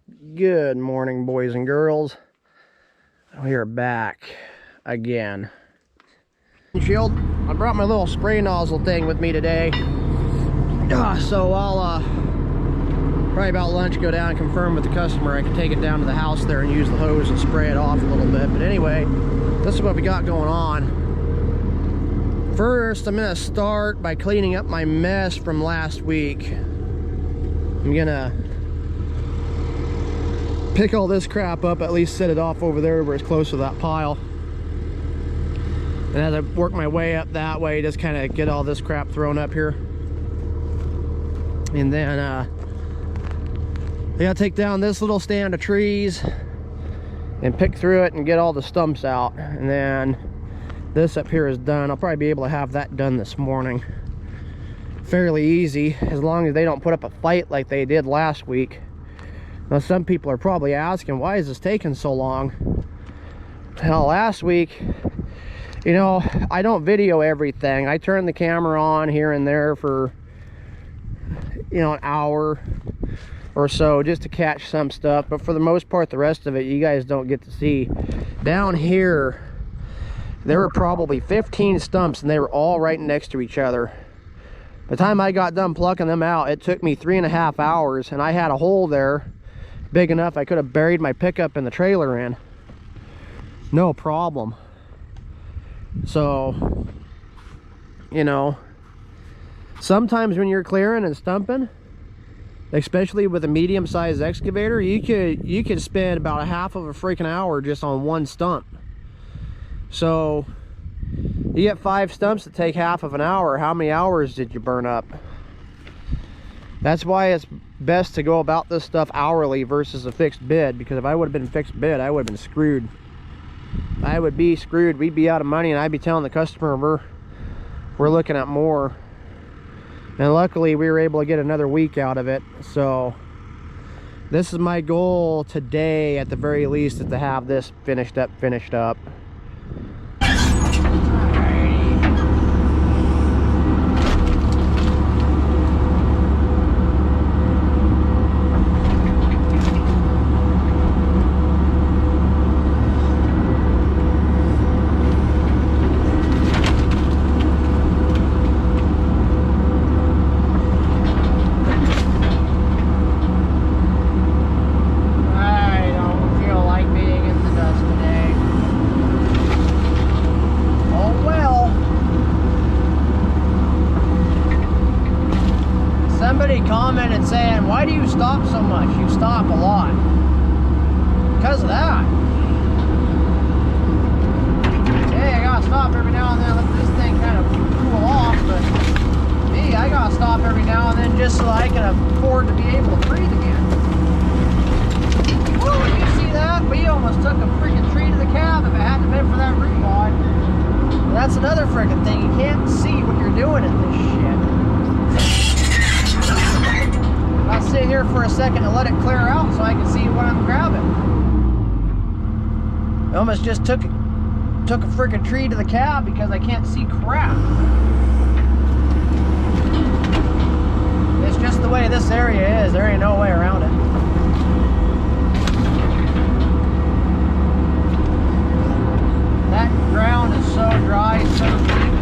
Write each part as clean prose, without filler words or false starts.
Good morning, boys and girls. We are back again. Shield, I brought my little spray nozzle thing with me today. So I'll probably about lunch go down and confirm with the customer I can take it down to the house there and use the hose and spray it off a little bit. But anyway, this is what we got going on. First, I'm gonna start by cleaning up my mess from last week. I'm gonna pick all this crap up, at least set it off over there where it's close to that pile. And as I work my way up that way, just kind of get all this crap thrown up here. And then I gotta take down this little stand of trees and pick through it and get all the stumps out. And then this up here is done. I'll probably be able to have that done this morning. Fairly easy, as long as they don't put up a fight like they did last week. Now, some people are probably asking, why is this taking so long? Hell, last week, you know, I don't video everything. I turn the camera on here and there for, you know, an hour or so just to catch some stuff. But for the most part, the rest of it, you guys don't get to see. Down here, there were probably 15 stumps, and they were all right next to each other. By the time I got done plucking them out, it took me 3.5 hours, and I had a hole there big enough I could have buried my pickup in the trailer in. No problem. So, you know, sometimes when you're clearing and stumping, especially with a medium-sized excavator, you could spend about a half of a freaking hour just on one stump. So you get 5 stumps that take half of an hour. How many hours did you burn up? That's why it's best to go about this stuff hourly versus a fixed bid, because if I would have been fixed bid, I would have been screwed. I would be screwed. We'd be out of money, and I'd be telling the customer we're looking at more. And luckily we were able to get another week out of it. So this is my goal today, at the very least, is to have this finished up. Somebody commented saying, why do you stop so much? You stop a lot. Because of that. Hey, I gotta stop every now and then, let this thing kind of cool off, but me, I gotta stop every now and then just so I can afford to be able to breathe again. Whoa, did you see that? We almost took a freaking tree to the cab if it hadn't been for that root rod. Well, that's another freaking thing. You can't see what you're doing in this shit. I'll sit here for a second and let it clear out so I can see what I'm grabbing. I almost just took a freaking tree to the cab because I can't see crap. It's just the way this area is. There ain't no way around it. That ground is so dry, so deep.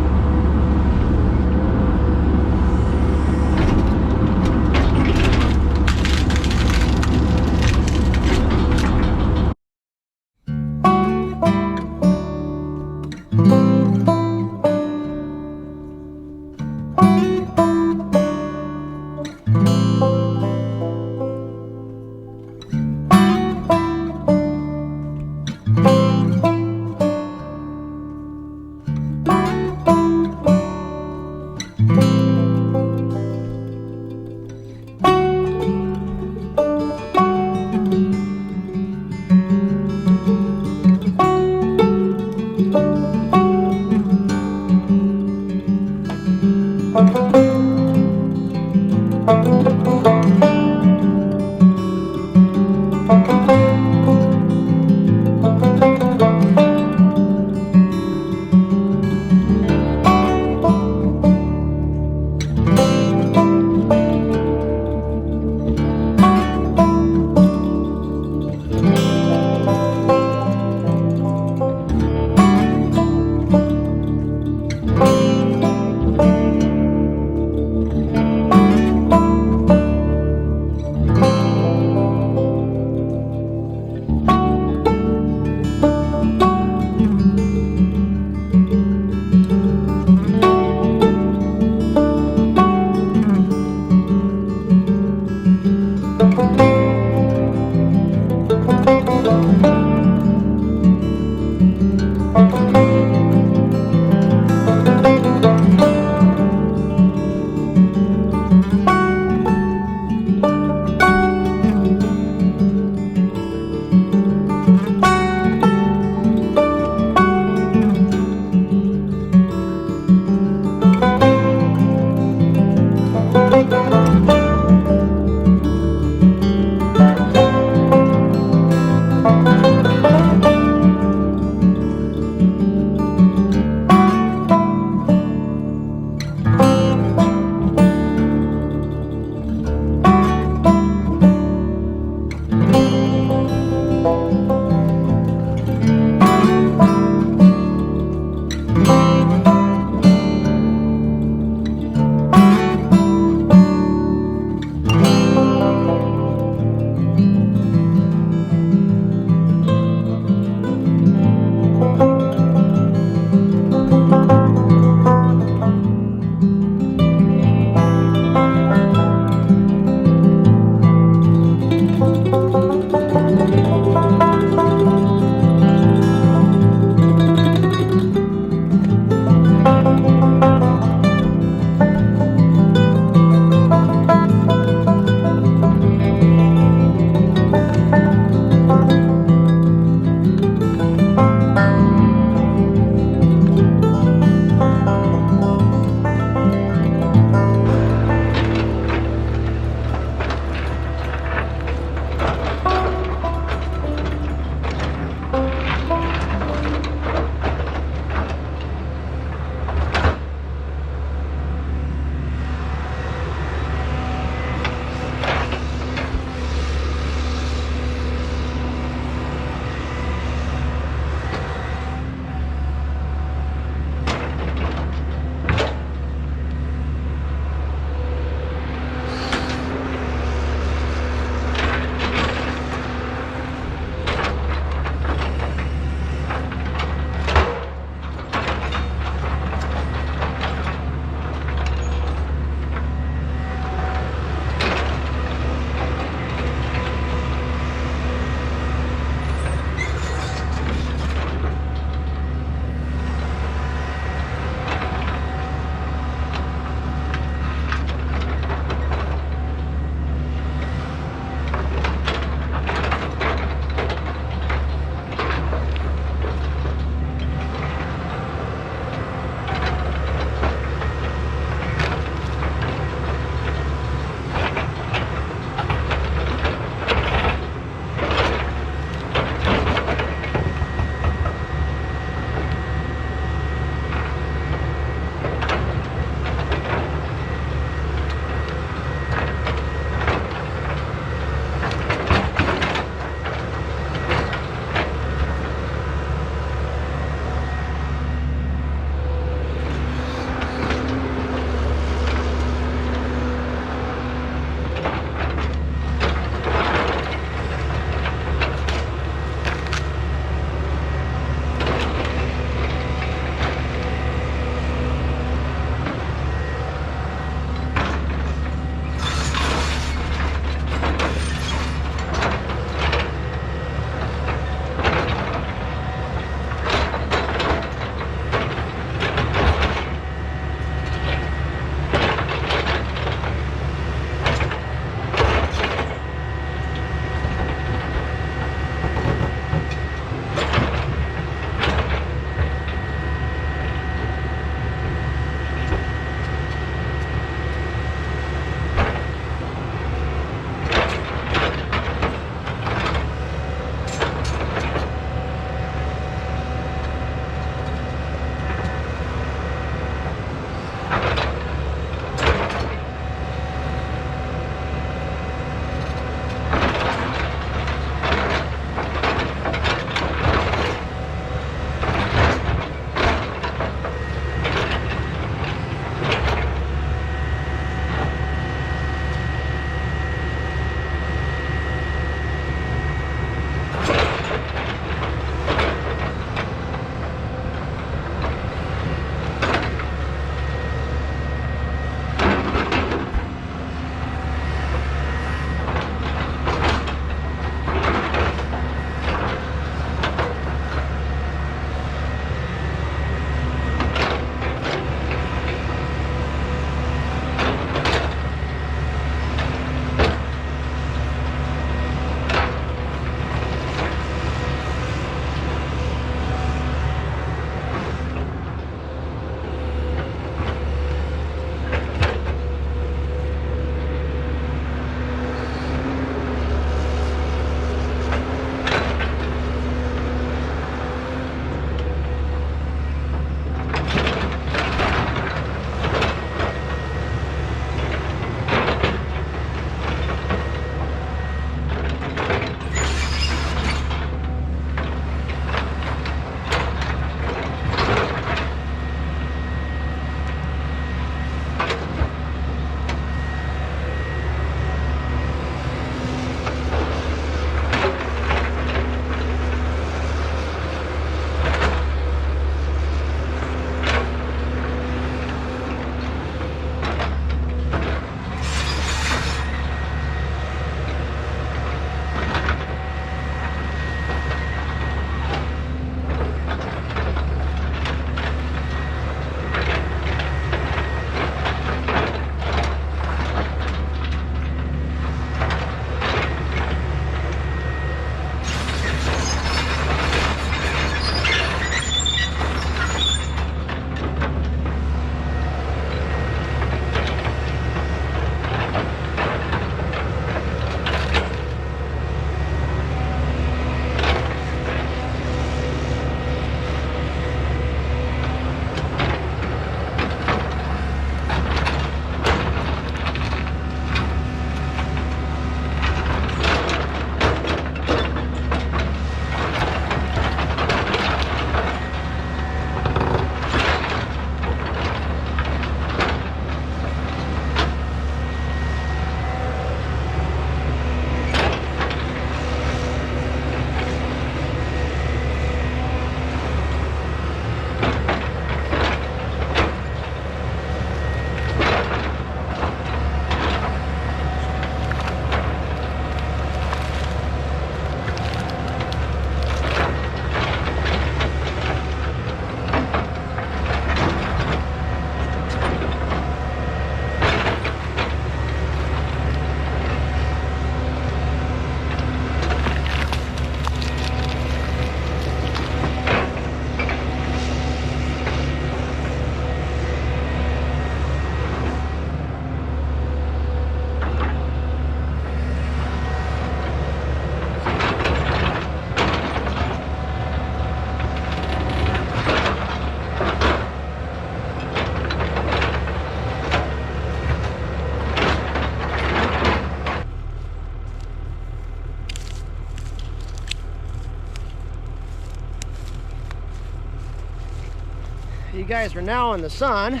you guys are now in the sun.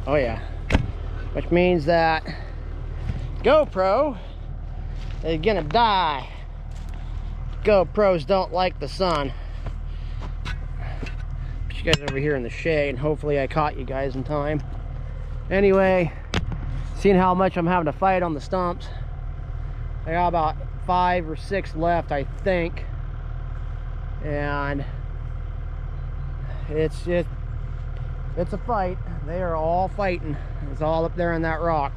Oh yeah. Which means that GoPro is gonna die. GoPros don't like the sun. Put you guys over here in the shade, and hopefully I caught you guys in time. Anyway, seeing how much I'm having to fight on the stumps, I got about 5 or 6 left, I think, and it's a fight. They are all fighting. It's all up there in that rock.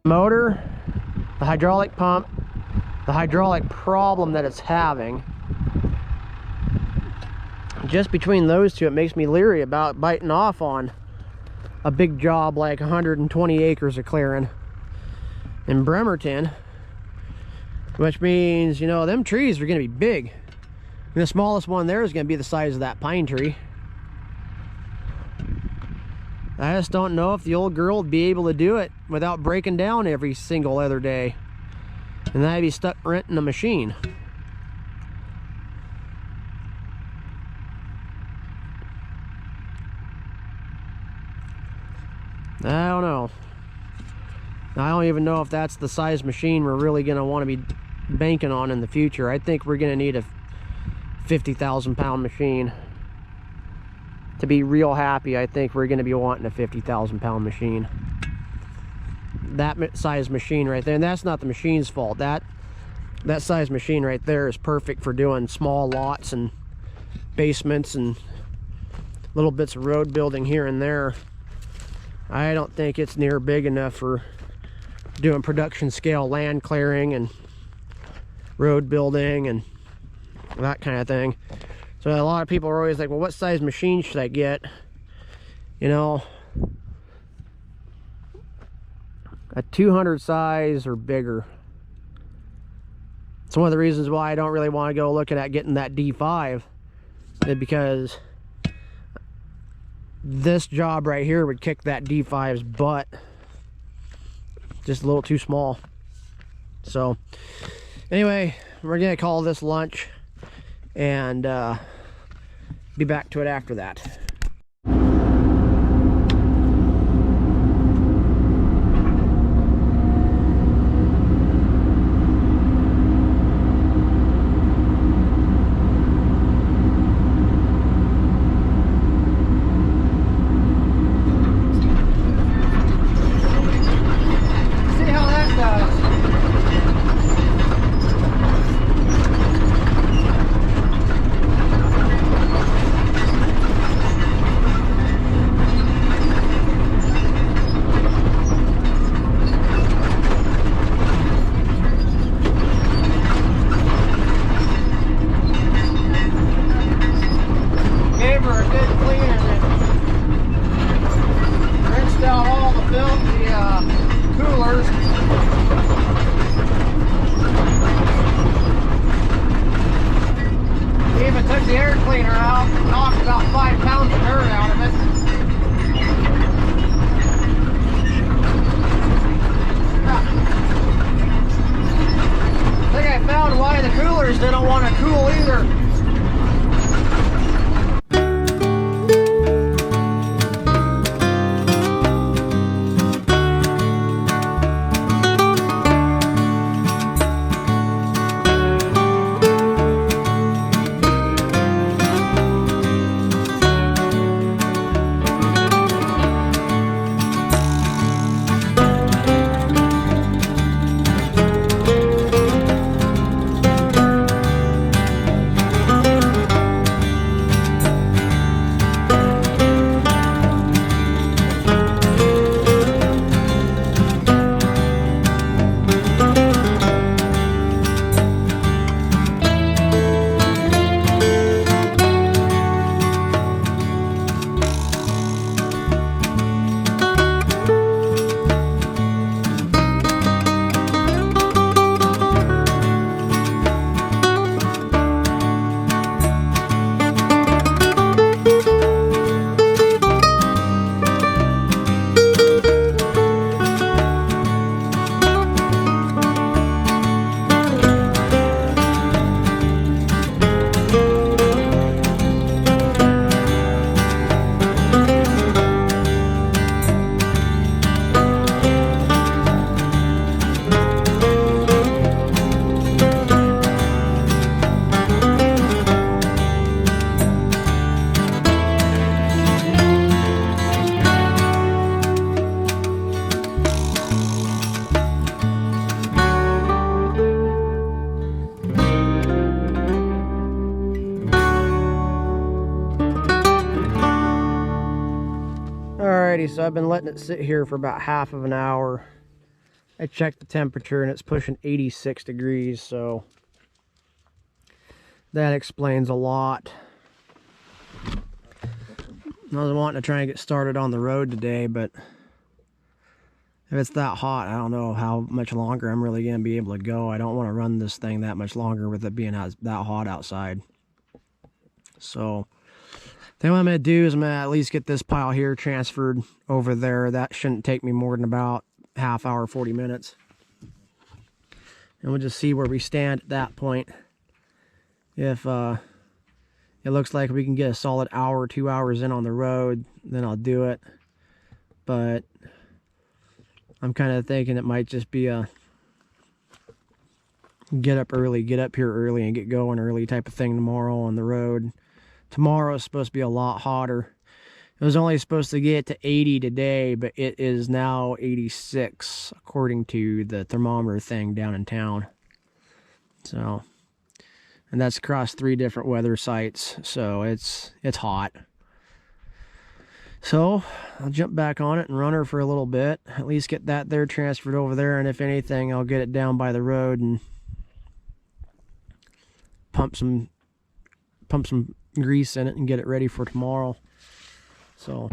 Motor, the hydraulic pump, the hydraulic problem that it's having. Just between those two, it makes me leery about biting off on a big job like 120 acres of clearing in Bremerton, which means, you know, them trees are going to be big. And the smallest one there is going to be the size of that pine tree. I just don't know if the old girl would be able to do it without breaking down every single other day. And then I'd be stuck renting a machine. I don't know. I don't even know if that's the size machine we're really going to want to be banking on in the future. I think we're going to need a 50,000 pound machine. To be real happy, I think we're going to be wanting a 50,000 pound machine. That size machine right there, and that's not the machine's fault. That size machine right there is perfect for doing small lots and basements and little bits of road building here and there. I don't think it's near big enough for doing production scale land clearing and road building and that kind of thing. So a lot of people are always like, well, what size machine should I get? You know, a 200 size or bigger. It's one of the reasons why I don't really want to go looking at getting that D5, because this job right here would kick that D5's butt. Just a little too small. So anyway, we're gonna call this lunch and be back to it after that. They don't want to cool either. Alrighty, so I've been letting it sit here for about half of an hour, I checked the temperature and it's pushing 86 degrees, so that explains a lot. I was wanting to try and get started on the road today, but if it's that hot, I don't know how much longer I'm really going to be able to go. I don't want to run this thing that much longer with it being that hot outside. So, then what I'm going to do is I'm going to at least get this pile here transferred over there. That shouldn't take me more than about half hour, 40 minutes. And we'll just see where we stand at that point. If it looks like we can get a solid hour, 2 hours in on the road, then I'll do it. But I'm kind of thinking it might just be a get up here early and get going early type of thing tomorrow on the road. Tomorrow is supposed to be a lot hotter. It was only supposed to get to 80 today, but it is now 86 according to the thermometer thing down in town. So, and that's across 3 different weather sites, so it's hot. So I'll jump back on it and run her for a little bit, at least get that there transferred over there, and if anything I'll get it down by the road and pump some grease in it and get it ready for tomorrow. So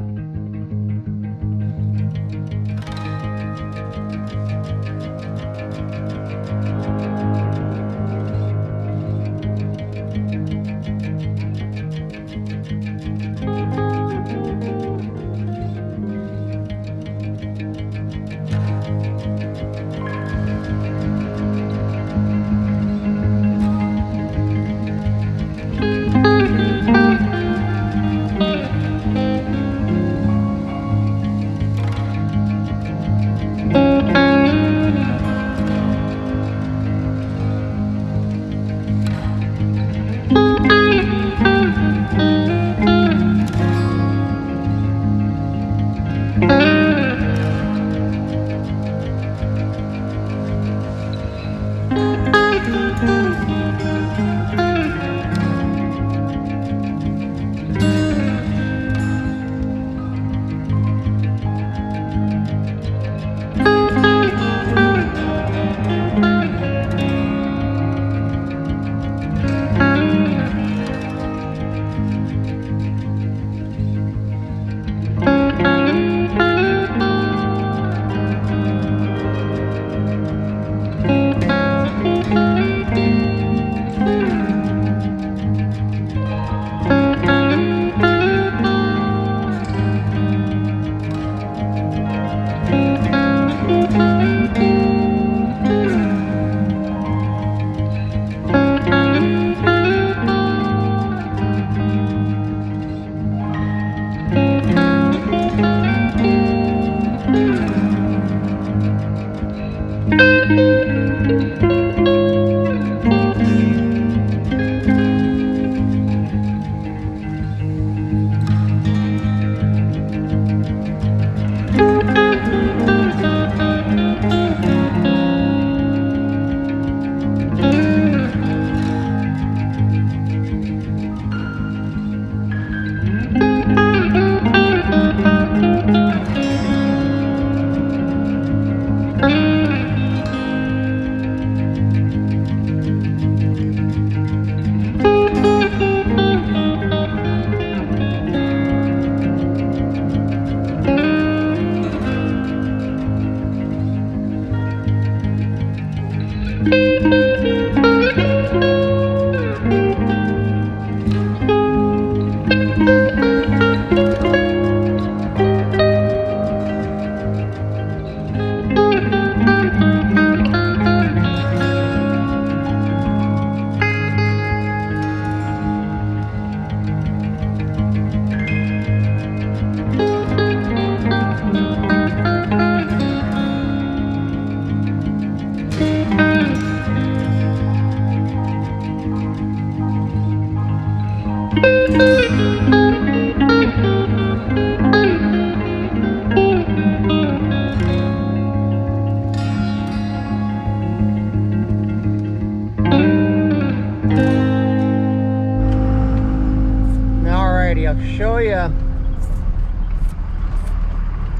show you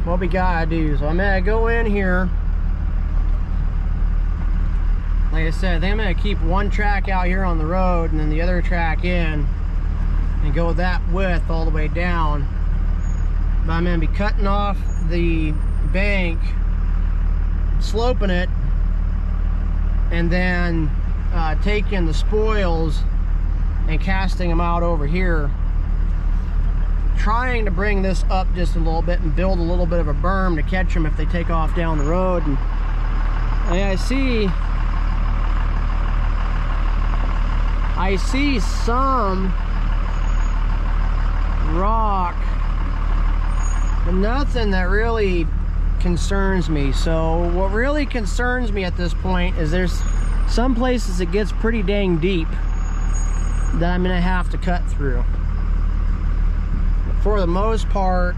what we gotta do. So I'm gonna go in here Like I said, I'm going to keep one track out here on the road and then the other track in and go that width all the way down. But I'm going to be cutting off the bank, sloping it, and then taking the spoils and casting them out over here, trying to bring this up just a little bit and build a little bit of a berm to catch them if they take off down the road. And I see some rock, but nothing that really concerns me. So what really concerns me at this point is there's some places it gets pretty dang deep that I'm gonna have to cut through. For the most part,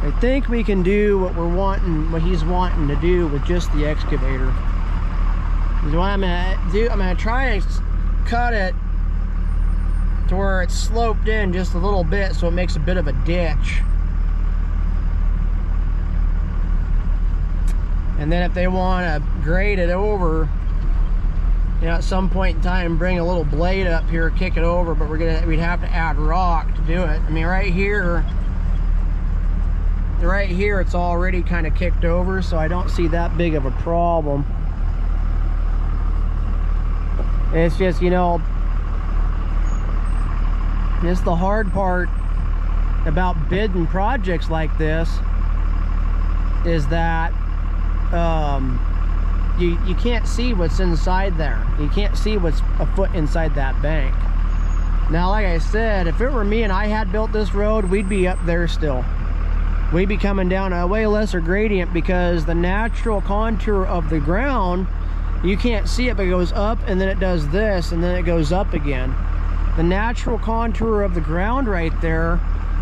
I think we can do what he's wanting to do with just the excavator. What I'm gonna try and cut it to where it's sloped in just a little bit so it makes a bit of a ditch. And then if they want to grade it over, you know, at some point in time, bring a little blade up here, kick it over, but we'd have to add rock to do it. I mean, right here it's already kind of kicked over, so I don't see that big of a problem. It's just, you know, it's the hard part about bidding projects like this is that you can't see what's inside there. You can't see what's a foot inside that bank. Now, like I said, if it were me and I had built this road, we'd be up there still. We'd be coming down a way lesser gradient because the natural contour of the ground, you can't see it, but it goes up and then it does this and then it goes up again. The natural contour of the ground right there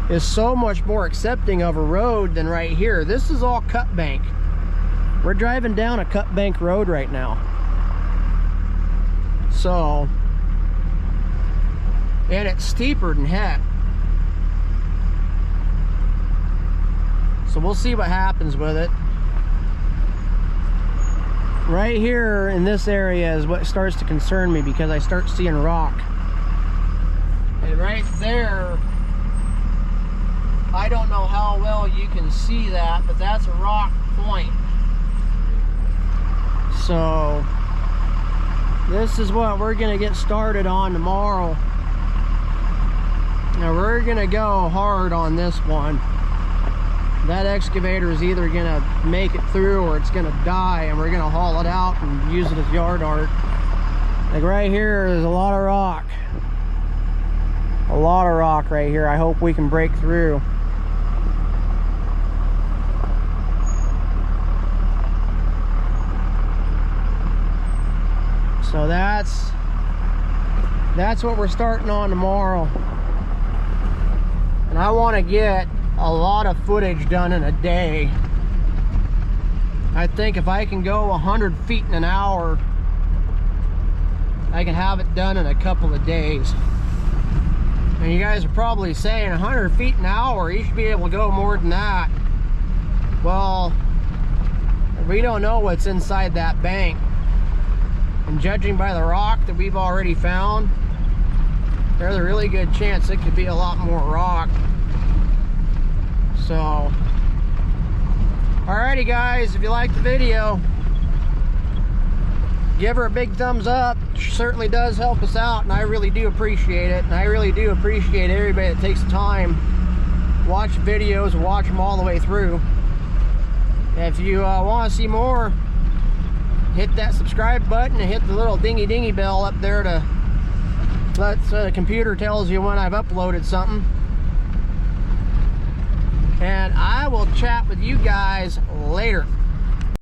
is so much more accepting of a road than right here. This is all cut bank. We're driving down a cut bank road right now. So, and it's steeper than heck. So we'll see what happens with it. Right here in this area is what starts to concern me because I start seeing rock. And right there, I don't know how well you can see that, but that's a rock point. So this is what we're gonna get started on tomorrow. Now we're gonna go hard on this one. That excavator is either gonna make it through or it's gonna die, and we're gonna haul it out and use it as yard art. Like right here, there's a lot of rock. A lot of rock right here. I hope we can break through. So that's what we're starting on tomorrow. And I want to get a lot of footage done in a day. I think if I can go 100 feet in an hour, I can have it done in a couple of days. And you guys are probably saying 100 feet an hour, you should be able to go more than that. Well, we don't know what's inside that bank. And judging by the rock that we've already found, there's a really good chance it could be a lot more rock. So, alrighty guys, if you liked the video, give her a big thumbs up. It certainly does help us out, and I really do appreciate it. And I really do appreciate everybody that takes the time to watch videos and watch them all the way through. If you want to see more, hit that subscribe button and hit the little dingy bell up there to let the computer tells you when I've uploaded something. And I will chat with you guys later.